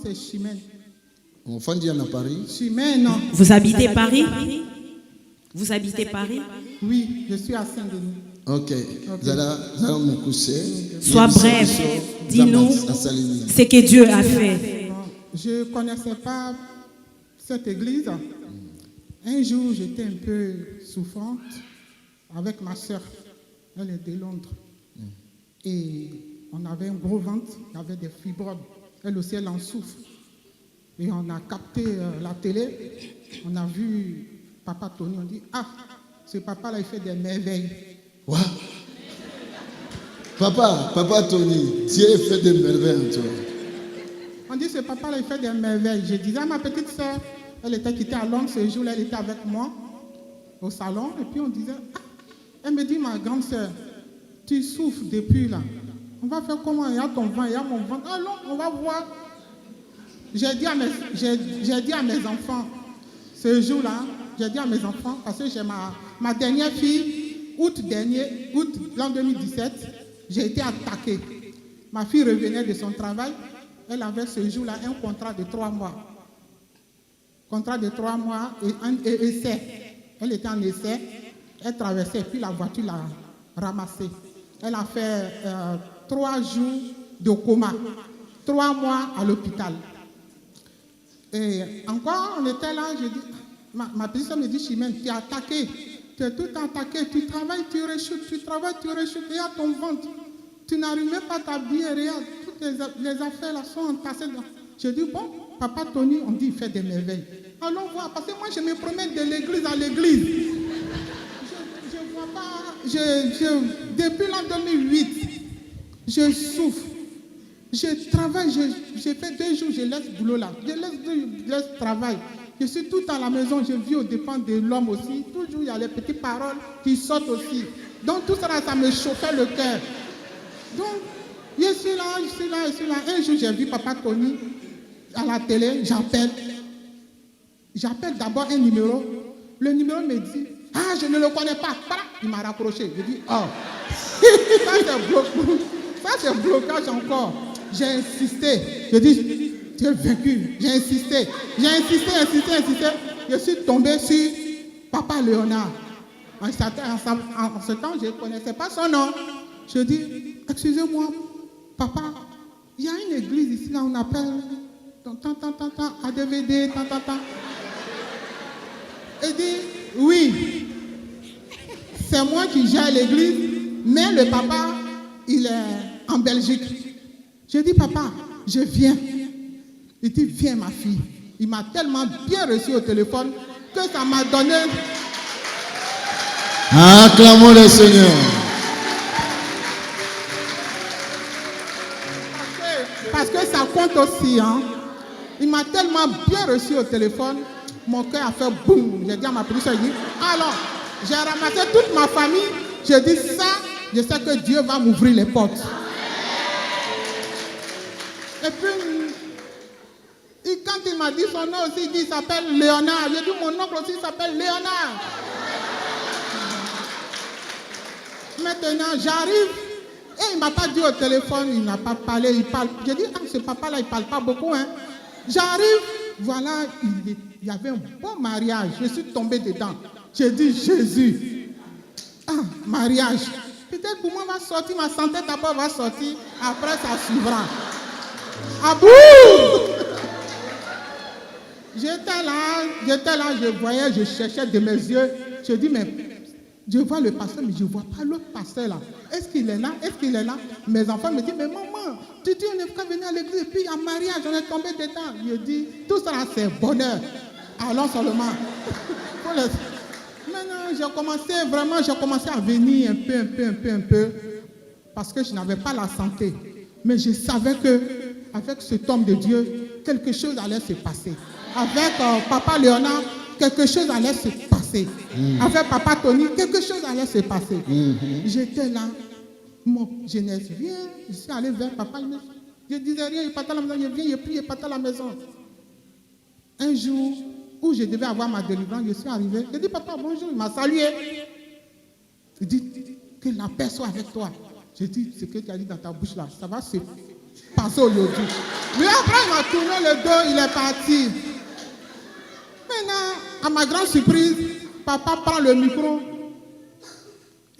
c'est Chimène. Mon enfant dit à Paris. Chimène. Vous habitez Paris? Vous habitez Paris? Oui, je suis à Saint-Denis. Ok. Sois bref. Dis-nous ce que Dieu a fait. Bon, je ne connaissais pas cette église. Un jour, j'étais un peu souffrante avec ma soeur. Elle est de Londres. Et on avait un gros ventre, il y avait des fibromes. Elle aussi, elle en souffre. Et on a capté la télé, on a vu Papa Tony, on dit, ah, ce papa-là, il fait des merveilles. What? Papa Tony, Dieu fait des merveilles en toi. On dit, ce papa-là, il fait des merveilles. Je disais à ma petite soeur, elle était quittée à Londres, ce jour-là, elle était avec moi au salon, et puis on disait, ah, elle me dit, ma grande soeur, tu souffres depuis là. On va faire comment? Il y a ton ventre, il y a mon ventre. Ah non, on va voir. J'ai dit à mes enfants, ce jour-là, j'ai dit à mes enfants, parce que j'ai ma dernière fille, août l'an 2017, j'ai été attaquée. Ma fille revenait de son travail, elle avait ce jour-là un contrat de 3 mois. Contrat de 3 mois et un essai. Elle était en essai, elle traversait, puis la voiture l'a ramassée. Elle a fait 3 jours de coma, 3 mois à l'hôpital. Et encore, on était là, je dis, ma petite soeur me dit, Chimène, tu es attaqué, tu es tout attaqué, tu travailles, tu rechutes, tu travailles, tu rechutes, et à ton ventre, tu n'arrives même pas à t'habiller, regarde, toutes les affaires là sont entassées. Je dis, bon, Papa Tony, on dit, il fait des merveilles. Allons voir, parce que moi, je me promène de l'église à l'église. Je ne vois pas, depuis l'an 2008, je souffre. Je travaille, j'ai fait 2 jours, je laisse boulot là. Je laisse travail. Je suis tout à la maison, je vis aux dépens de l'homme aussi. Toujours, il y a les petites paroles qui sortent aussi. Donc, tout ça, ça me chauffait le cœur. Donc, je suis là. Un jour, j'ai vu Papa Tony à la télé, j'appelle. J'appelle d'abord un numéro. Le numéro me dit, ah, je ne le connais pas. Il m'a raccroché. Je dis, oh, ça c'est blocage encore. J'ai insisté. Je dis, tu es vaincu. J'ai insisté. Je suis tombé sur Papa Léonard. En ce temps, je ne connaissais pas son nom. Je dis, excusez-moi, papa, il y a une église ici, là, on appelle ADVD, Il dit, oui, c'est moi qui gère l'église, mais le papa, il est en Belgique. Je dis, papa, je viens. Il dit, viens ma fille. Il m'a tellement bien reçu au téléphone que ça m'a donné... Acclamons le Seigneur. Parce que ça compte aussi. Hein. Il m'a tellement bien reçu au téléphone, mon cœur a fait boum. J'ai dit à ma petite soeur, alors, j'ai ramassé toute ma famille. J'ai dit ça, je sais que Dieu va m'ouvrir les portes. Et puis, quand il m'a dit son nom aussi, il s'appelle Léonard. J'ai dit, mon oncle aussi s'appelle Léonard. Maintenant, j'arrive. Et il ne m'a pas dit au téléphone, il n'a pas parlé, il parle. J'ai dit, ah, ce papa-là, il ne parle pas beaucoup. Hein. J'arrive, voilà, il y avait un bon mariage. Je suis tombé dedans. J'ai dit, Jésus, ah, mariage. Peut-être pour moi, va sortir, ma santé d'abord va sortir, après ça suivra. Ah bon? J'étais là, je voyais, je cherchais de mes yeux. Je dis, mais je vois le pasteur, mais je ne vois pas l'autre pasteur là. Est-ce qu'il est là? Mes enfants me disent, mais maman, tu dis, on est qu'à venir à l'église, et puis il y a mariage, on est tombé dedans. Je dis, tout ça c'est bonheur. Allons seulement. Maintenant, j'ai commencé à venir un peu, parce que je n'avais pas la santé. Mais je savais qu'avec cet homme de Dieu, quelque chose allait se passer. Avec Papa Léonard, quelque chose allait se passer. Avec Papa Tony, quelque chose allait se passer. J'étais là, mon jeunesse vient, je suis allé vers Papa. Je disais rien, il partait à la maison, je viens, je prie, il partait à la maison. Un jour où je devais avoir ma délivrance, je suis arrivé. Je dis, papa, bonjour, il m'a salué. Il dit, que la paix soit avec toi. Je dis, ce que tu as dit dans ta bouche là, ça va se passé aujourd'hui. Mais après, il m'a tourné le dos, il est parti. Maintenant, à ma grande surprise, papa prend le micro.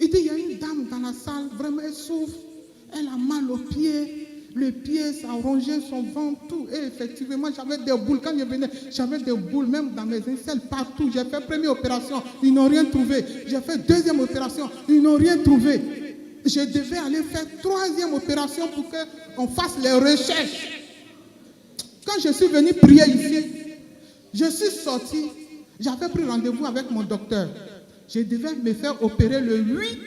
Il dit, il y a une dame dans la salle, vraiment elle souffre. Elle a mal au pied. Le pied, ça a rongé son ventre, tout. Et effectivement, j'avais des boules. Quand je venais, j'avais des boules, même dans mes aisselles, partout. J'ai fait première opération, ils n'ont rien trouvé. J'ai fait deuxième opération, ils n'ont rien trouvé. Je devais aller faire troisième opération pour qu'on fasse les recherches. Quand je suis venu prier ici, je suis sorti. J'avais pris rendez-vous avec mon docteur. Je devais me faire opérer le 8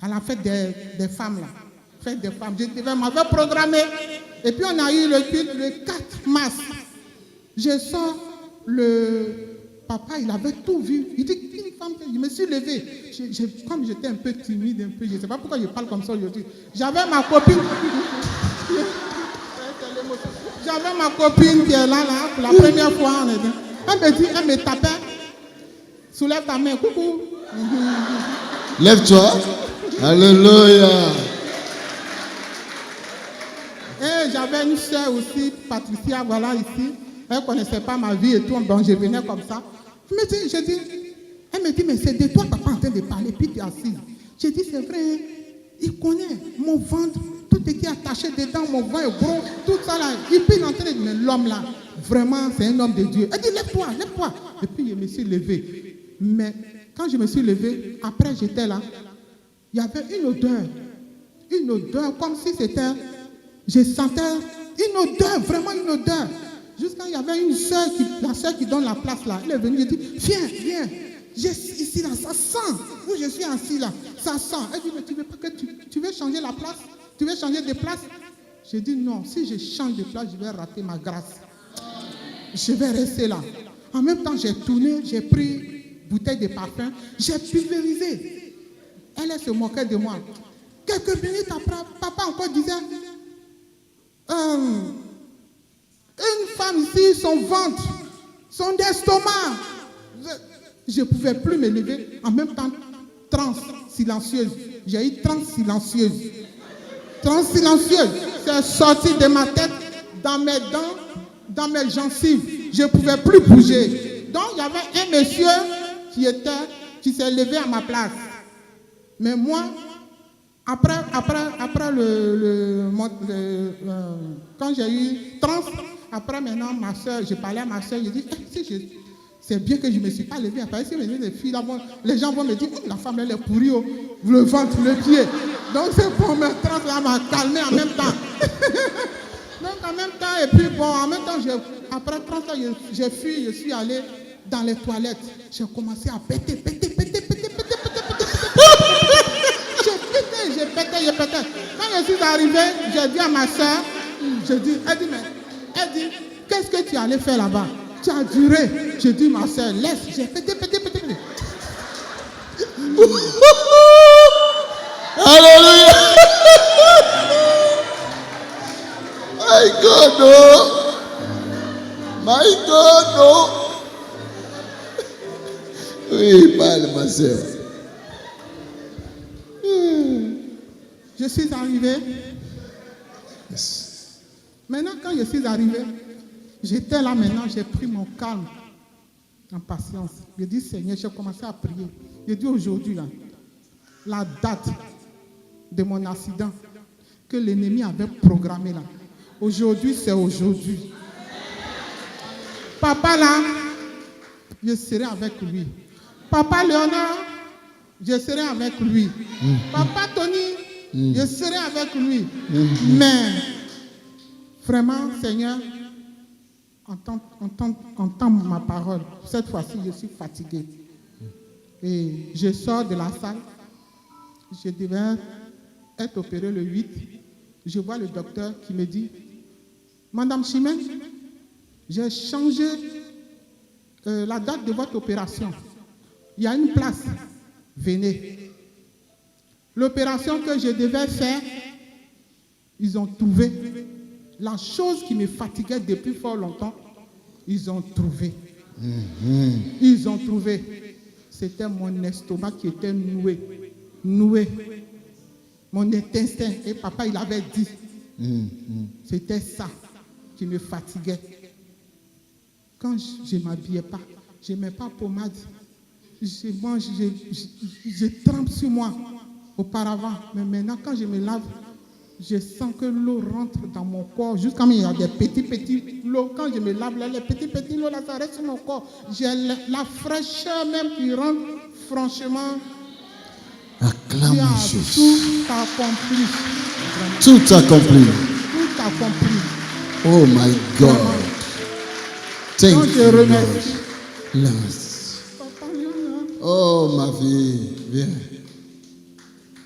à la fête des femmes là. Fête des femmes. Je m'avais programmé. Et puis on a eu le 4 mars. Je sors, le papa, il avait tout vu. Il dit, je me suis levé. Comme j'étais un peu timide, je ne sais pas pourquoi je parle comme ça aujourd'hui. J'avais ma copine. J'avais ma copine qui est là, pour la première fois. Elle me dit, elle me tapait. Soulève ta main, coucou. Lève-toi. Alléluia. Et j'avais une soeur aussi, Patricia, voilà ici. Elle ne connaissait pas ma vie et tout, donc je venais comme ça. Elle me dit, mais c'est de toi, papa, en train de parler, puis tu es assise. J'ai dit, c'est vrai, il connaît mon ventre, tout ce qui est attaché dedans, mon ventre est gros, tout ça là. Et puis il est en train de dire, mais l'homme là, vraiment, c'est un homme de Dieu. Elle dit, lève-toi, lève-toi. Et puis je me suis levé. Mais quand je me suis levé, après j'étais là, il y avait une odeur comme si c'était, je sentais une odeur, vraiment une odeur. Jusqu'à il y avait une soeur, la soeur qui donne la place là, elle est venue, elle dit, viens, ici là, ça sent, où je suis assis là, ça sent. Elle dit, mais tu veux pas que tu veux changer la place, tu veux changer de place? J'ai dit non, si je change de place, je vais rater ma grâce. Je vais rester là. En même temps, j'ai tourné, j'ai pris bouteille de parfum, j'ai pulvérisé. Elle se moquait de moi. Quelques minutes après, papa encore disait, une femme ici, son ventre, son estomac. Je ne pouvais plus me lever. En même temps, transe silencieuse. J'ai eu transe silencieuse. Transe silencieuse. C'est sorti de ma tête, dans mes dents, dans mes gencives. Je ne pouvais plus bouger. Donc, il y avait un monsieur qui s'est levé à ma place. Mais moi, après quand j'ai eu transe, après maintenant, ma soeur, je parlais à ma soeur, je dis, c'est bien que je ne me suis pas levé. Après, si les filles là, les gens vont me dire, la femme elle est pourrie, le ventre, le pied. Donc c'est pour me transe là, m'a calmé en même temps. Donc en même temps, et puis bon, en même temps, après 30 ans, j'ai fui, je suis allé dans les toilettes. J'ai commencé à péter. J'ai pété. Quand je suis arrivé, j'ai dit à ma soeur, elle dit, qu'est-ce que tu allais faire là-bas? Tu as duré. J'ai dit, ma soeur, laisse. J'ai pété. Alléluia. My God, no. Oui, parle, ma soeur. Je suis arrivé. Yes. Maintenant, quand je suis arrivé, j'étais là maintenant, j'ai pris mon calme en patience. J'ai dit, Seigneur, j'ai commencé à prier. J'ai dit aujourd'hui, là, la date de mon accident que l'ennemi avait programmé là. Aujourd'hui, c'est aujourd'hui. Papa là, je serai avec lui. Papa Léonard, je serai avec lui. Papa Tony, je serai avec lui. Mais, vraiment, Seigneur, entends ma parole. Cette fois-ci, je suis fatigué. Et je sors de la salle. Je devais être opéré le 8. Je vois le docteur qui me dit, Madame Chimène, j'ai changé la date de votre opération. Il y a une place. Venez. L'opération que je devais faire, ils ont trouvé. La chose qui me fatiguait depuis fort longtemps, ils ont trouvé. Ils ont trouvé. C'était mon estomac qui était noué. Mon intestin. Et papa, il avait dit, C'était ça qui me fatiguait. Quand je ne m'habillais pas, je ne mets pas pommade. Je mange, je trempe sur moi auparavant. Mais maintenant, quand je me lave, je sens que l'eau rentre dans mon corps. Juste comme il y a des petits lots. Quand je me lave, là, les petits lots, là, ça reste sur mon corps. J'ai la fraîcheur même qui rentre, franchement. Acclame Jésus. Tout accompli. Tout accompli. Tout accompli. Oh my God. Thank Donc, je you, remercie. Lord. Papa, Léonard. Oh ma vie, viens.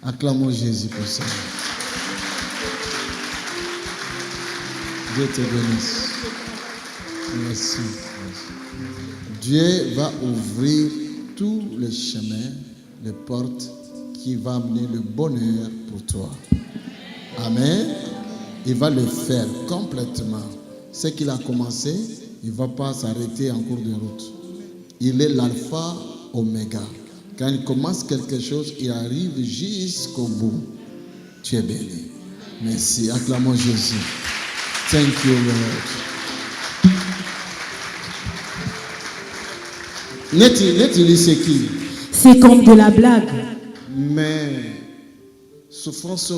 Acclamons Jésus pour ça. Dieu te bénisse. Merci. Dieu va ouvrir tous les chemins, les portes qui vont amener le bonheur pour toi. Amen. Il va le faire complètement. Ce qu'il a commencé, il ne va pas s'arrêter en cours de route. Il est l'alpha, oméga. Quand il commence quelque chose, il arrive jusqu'au bout. Tu es béni. Merci. Acclamons Jésus. Thank you, Lord. Net-il c'est qui? C'est comme de la blague. Mais souffrance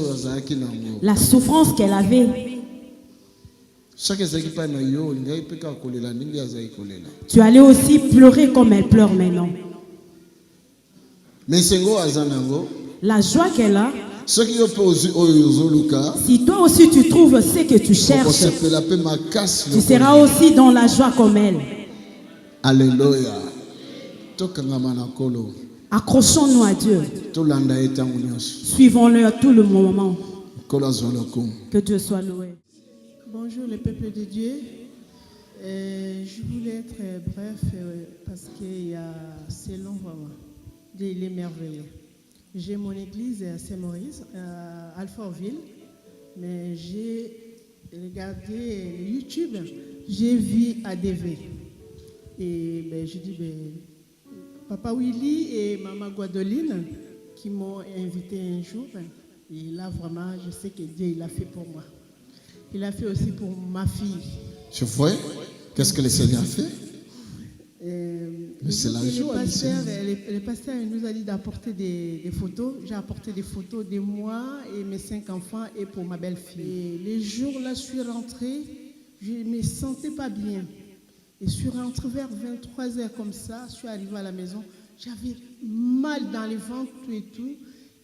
qui n'a La souffrance qu'elle avait. Tu allais aussi pleurer comme elle pleure maintenant. La joie qu'elle a. Si toi aussi tu trouves ce que tu cherches, tu seras aussi dans la joie comme elle. Alléluia. Accrochons-nous à Dieu. Suivons-le à tout le moment. Que Dieu soit loué. Bonjour le peuple de Dieu. Je voulais être bref parce c'est long vraiment. Dieu il est merveilleux. J'ai mon église à Saint-Maurice, à Alfortville, mais j'ai regardé YouTube, j'ai vu ADV. Et je dis, Papa Willy et Maman Guadoline qui m'ont invité un jour, et là vraiment, je sais que Dieu il a fait pour moi. Il a fait aussi pour ma fille. Je vois. Qu'est-ce que le Seigneur a fait? Mais c'est la joie. Le pasteur nous a dit d'apporter des photos. J'ai apporté des photos de moi et mes 5 enfants et pour ma belle-fille. Et les jours là, je suis rentrée, je ne me sentais pas bien. Et je suis rentrée vers 23h comme ça, je suis arrivée à la maison, j'avais mal dans le ventre, tout et tout.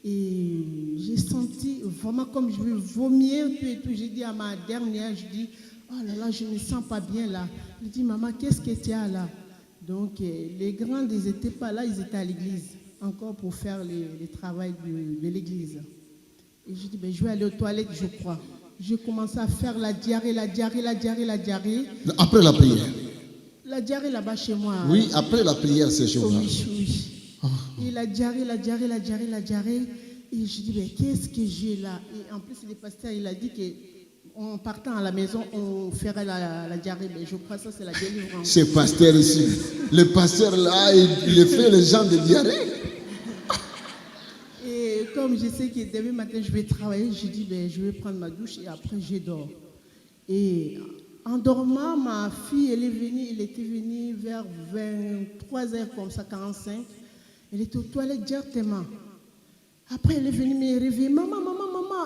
Et j'ai senti vraiment comme je veux vomir, tout et tout. J'ai dit à ma dernière, je dis, oh là là, je ne me sens pas bien là. Elle dit, maman, qu'est-ce que tu as là? Donc les grands, ils n'étaient pas là, ils étaient à l'église, encore pour faire le travail de l'église. Et je dis, je vais aller aux toilettes, je crois. J'ai commencé à faire la diarrhée. Après la prière? La diarrhée là-bas chez moi. Oui, après la prière, ces jours-là. Oui. Et la diarrhée. Et je dis, qu'est-ce que j'ai là? Et en plus, le pasteur, il a dit qu'en partant à la maison, on ferait la diarrhée. Mais je crois que ça, c'est la délivrance. Ce pasteur ici, le pasteur là, il fait les gens de diarrhée. Et comme je sais que demain matin, je vais travailler, je dis, je vais prendre ma douche et après, je dors. Et en dormant, ma fille, elle était venue vers 23h comme ça, 45. Elle était aux toilettes directement. Après, elle est venue me réveiller. Maman,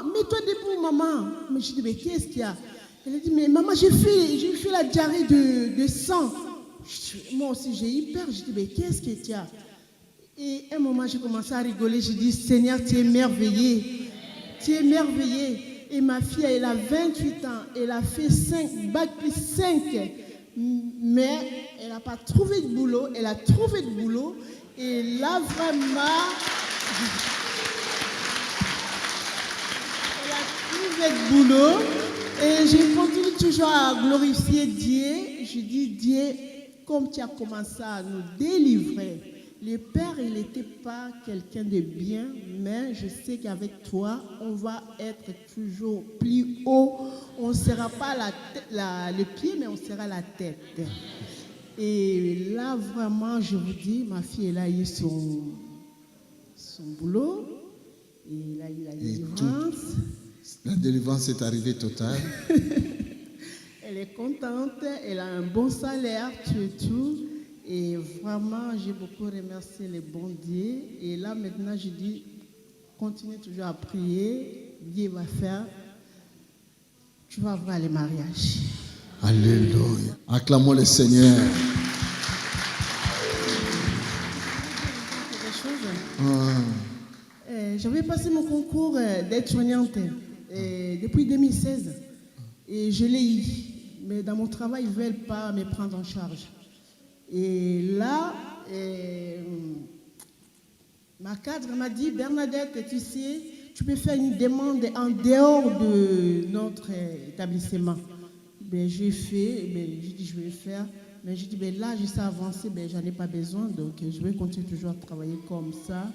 mets-toi debout, maman. Mais je dis, qu'est-ce qu'il y a? Elle a dit, mais maman, j'ai fait la diarrhée de sang. Moi aussi, j'ai eu peur. Je dis, qu'est-ce que tu as? Et à un moment, j'ai commencé à rigoler. J'ai dit, Seigneur, tu es merveilleux. Tu es merveilleux. Et ma fille, elle a 28 ans. Elle a fait bac plus 5. Mais elle n'a pas trouvé de boulot. Elle a trouvé de boulot. Et là, vraiment, elle a trouvé de boulot. Et je continue toujours à glorifier Dieu. Je dis, Dieu, comme tu as commencé à nous délivrer, le Père, il n'était pas quelqu'un de bien, mais je sais qu'avec toi, on va être toujours plus haut. On ne sera pas le pied, mais on sera la tête. Et là, vraiment, je vous dis, ma fille, elle a eu son boulot, et elle a eu la délivrance. La délivrance est arrivée totale. Elle est contente, elle a un bon salaire, tout. Et vraiment, j'ai beaucoup remercié les bons dieux. Et là, maintenant, je dis, continue toujours à prier. Dieu va faire. Tu vas voir les mariages. Alléluia. Acclamons le Seigneur. J'avais passé mon concours d'aide-soignante depuis 2016. Et je l'ai eu. Mais dans mon travail, ils ne veulent pas me prendre en charge. Et là, ma cadre m'a dit, Bernadette, tu sais, tu peux faire une demande en dehors de notre établissement. Ben, j'ai fait, j'ai dit, je vais le faire. Mais j'ai dit, là, je sais avancer, je n'en ai pas besoin, donc je vais continuer toujours à travailler comme ça.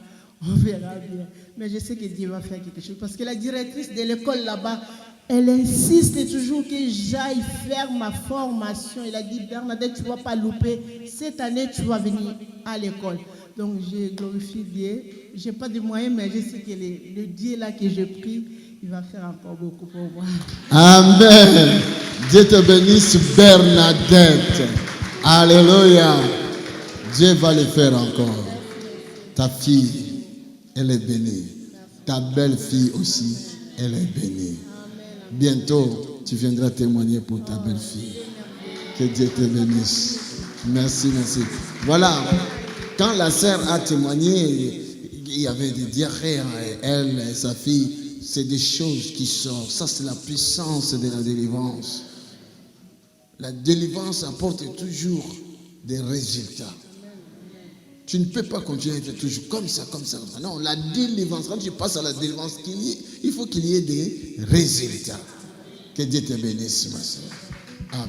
On verra bien. Mais je sais que Dieu va faire quelque chose. Parce que la directrice de l'école là-bas, elle insiste toujours que j'aille faire ma formation. Elle a dit, Bernadette, tu ne vas pas louper. Cette année, tu vas venir à l'école. Donc, je glorifie Dieu. Je n'ai pas de moyens, mais je sais que le Dieu là que je prie, il va faire encore beaucoup pour moi. Amen. Dieu te bénisse, Bernadette. Alléluia. Dieu va le faire encore. Ta fille, elle est bénie. Ta belle-fille aussi, elle est bénie. Bientôt, tu viendras témoigner pour ta belle-fille. Que Dieu te bénisse. Merci, merci. Voilà, quand la sœur a témoigné, il y avait des diarrhées, elle et sa fille, c'est des choses qui sortent. Ça, c'est la puissance de la délivrance. La délivrance apporte toujours des résultats. Tu ne peux pas continuer à être toujours comme ça, comme ça, comme ça. Non, la délivrance, quand tu passes à la délivrance, il faut qu'il y ait des résultats. Que Dieu te bénisse, ma soeur. Amen.